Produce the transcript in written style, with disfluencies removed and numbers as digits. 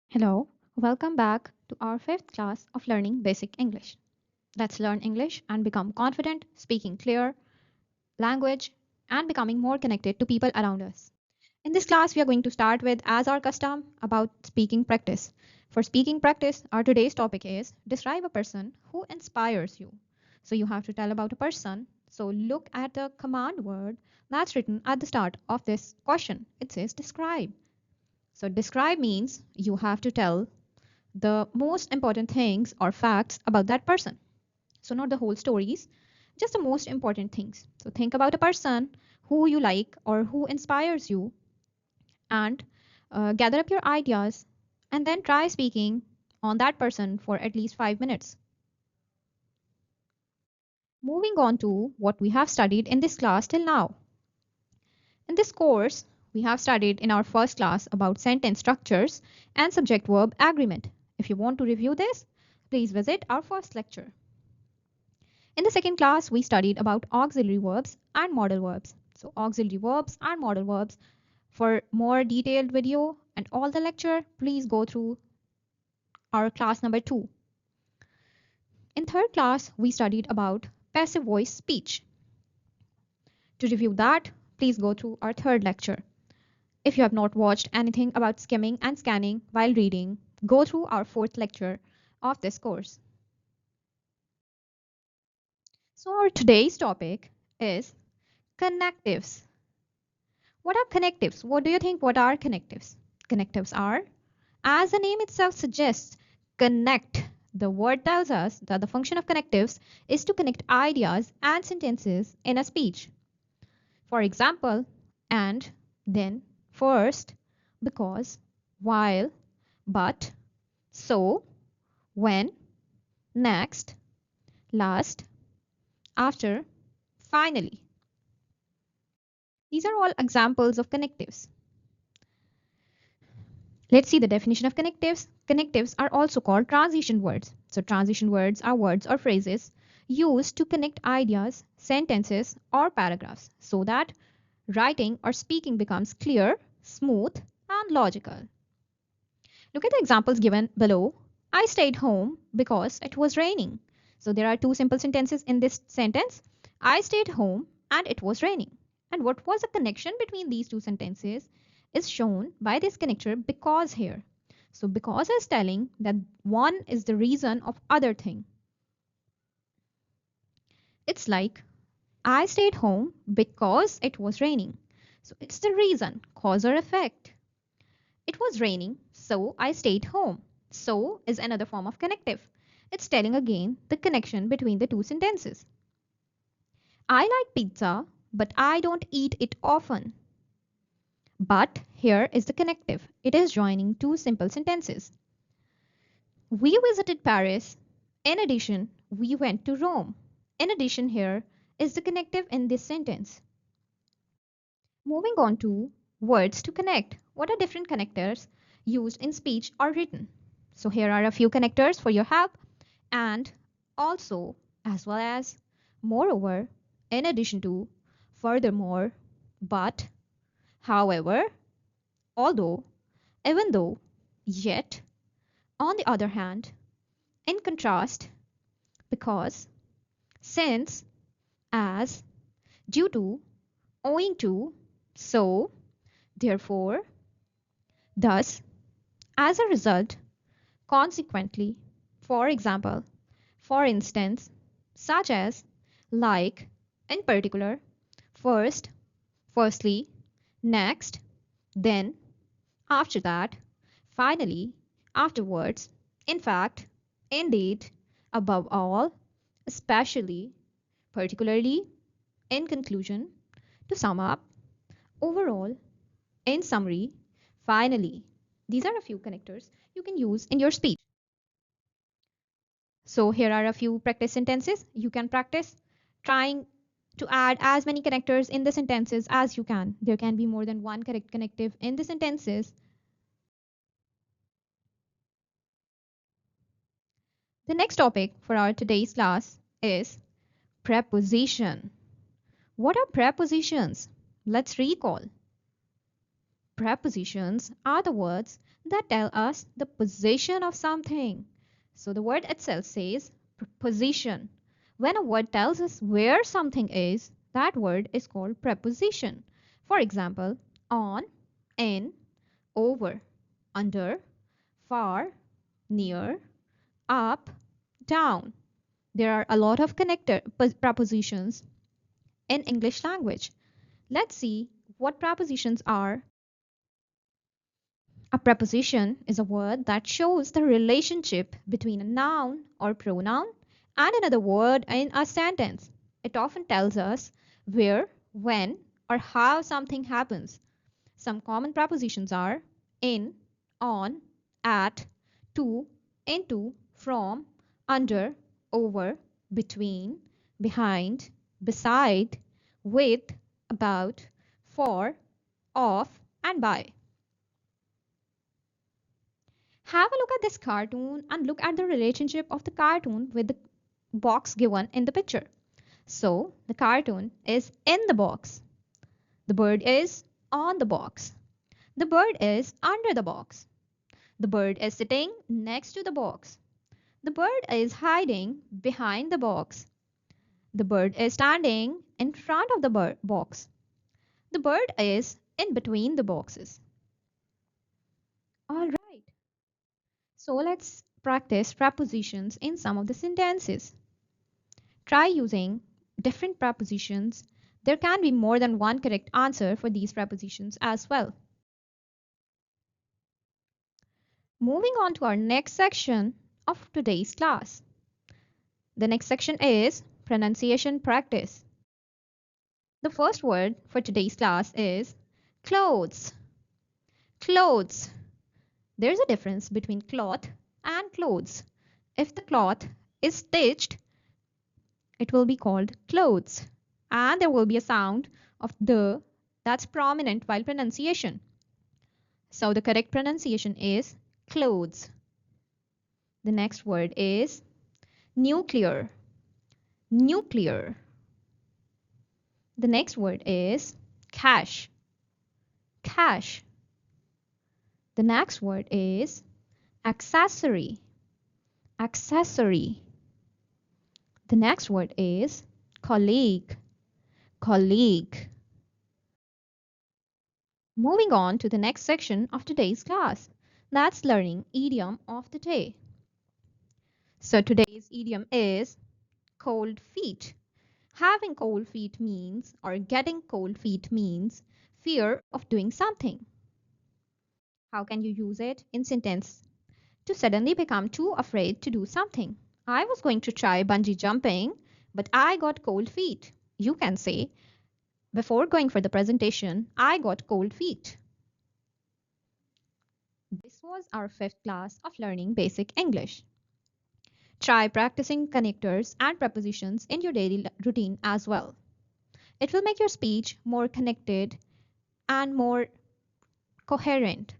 Hello, welcome back to our fifth class of learning basic English. Let's learn English and become confident, speaking clear language, and becoming more connected to people around us. In this class, we are going to start with, as our custom, about speaking practice. For speaking practice, our today's topic is describe a person who inspires you. So you have to tell about a person. So look at the command word that's written at the start of this question. It says describe. So describe means you have to tell the most important things or facts about that person. So, not the whole stories, just the most important things. So, think about a person who you like or who inspires you and gather up your ideas and then try speaking on that person for at least 5 minutes. Moving on to what we have studied in this class till now. In this course, we have studied in our first class about sentence structures and subject verb agreement. If you want to review this, please visit our first lecture. In the second class, we studied about auxiliary verbs and modal verbs. So auxiliary verbs and modal verbs. For more detailed video and all the lecture, please go through our class number 2. In third class, we studied about passive voice speech. To review that, please go through our third lecture. If you have not watched anything about skimming and scanning while reading, go through our fourth lecture of this course. So our today's topic is connectives. What are connectives? What do you think? What are connectives? Connectives are, as the name itself suggests, connect. The word tells us that the function of connectives is to connect ideas and sentences in a speech. For example, and, then, first, because, while, but, so, when, next, last, after, finally. These are all examples of connectives. Let's see the definition of connectives. Connectives are also called transition words. So transition words are words or phrases used to connect ideas, sentences, or paragraphs so that writing or speaking becomes clear, smooth, and logical. Look at the examples given below. I stayed home because it was raining. So there are two simple sentences in this sentence. I stayed home and it was raining. And what was the connection between these two sentences is shown by this connector because here. So because is telling that one is the reason of other thing. It's like I stayed home because it was raining. So it's the reason, cause or effect. It was raining, so I stayed home. So is another form of connective. It's telling again the connection between the two sentences. I like pizza, but I don't eat it often. But here is the connective. It is joining two simple sentences. We visited Paris. In addition, we went to Rome. In addition here is the connective in this sentence. Moving on to words to connect. What are different connectors used in speech or written? So here are a few connectors for your help, and also, as well as, moreover, in addition to, furthermore, but, however, although, even though, yet, on the other hand, in contrast, because, since, as, due to, owing to, so, therefore, thus, as a result, consequently, for example, for instance, such as, like, in particular, first, firstly, next, then, after that, finally, afterwards, in fact, indeed, above all, especially, particularly, in conclusion, to sum up, overall, in summary, finally. These are a few connectors you can use in your speech. So here are a few practice sentences. You can practice trying to add as many connectors in the sentences as you can. There can be more than one correct connective in the sentences. The next topic for our today's class is Preposition. What are prepositions? Let's recall. Prepositions are the words that tell us the position of something. So the word itself says position. When a word tells us where something is, that word is called preposition. For example, on, in, over, under, far, near, up, down. There are a lot of connector prepositions in English language. Let's see what prepositions are. A preposition is a word that shows the relationship between a noun or pronoun and another word in a sentence. It often tells us where, when, or how something happens. Some common prepositions are in, on, at, to, into, from, under, over, between, behind, beside, with, about, for, of, and by. Have a look at this cartoon and look at the relationship of the cartoon with the box given in the picture. So, the cartoon is in the box. The bird is on the box. The bird is under the box. The bird is sitting next to the box. The bird is hiding behind the box. The bird is standing in front of the box. The bird is in between the boxes. All right. So let's practice prepositions in some of the sentences. Try using different prepositions. There can be more than one correct answer for these prepositions as well. Moving on to our next section of today's class. The next section is pronunciation practice. The first word for today's class is clothes. Clothes. There's a difference between cloth and clothes. If the cloth is stitched, it will be called clothes. And there will be a sound of the that's prominent while pronunciation. So the correct pronunciation is clothes. The next word is nuclear. Nuclear. The next word is cash. Cash. The next word is accessory. Accessory. The next word is colleague. Colleague. Moving on to the next section of today's class. That's learning idiom of the day. So today's idiom is cold feet. Having cold feet means, or getting cold feet means, fear of doing something. How can you use it in sentence? To suddenly become too afraid to do something. I was going to try bungee jumping, but I got cold feet. You can say, before going for the presentation, I got cold feet. This was our 5th class of learning basic English. Try practicing connectors and prepositions in your daily routine as well. It will make your speech more connected and more coherent.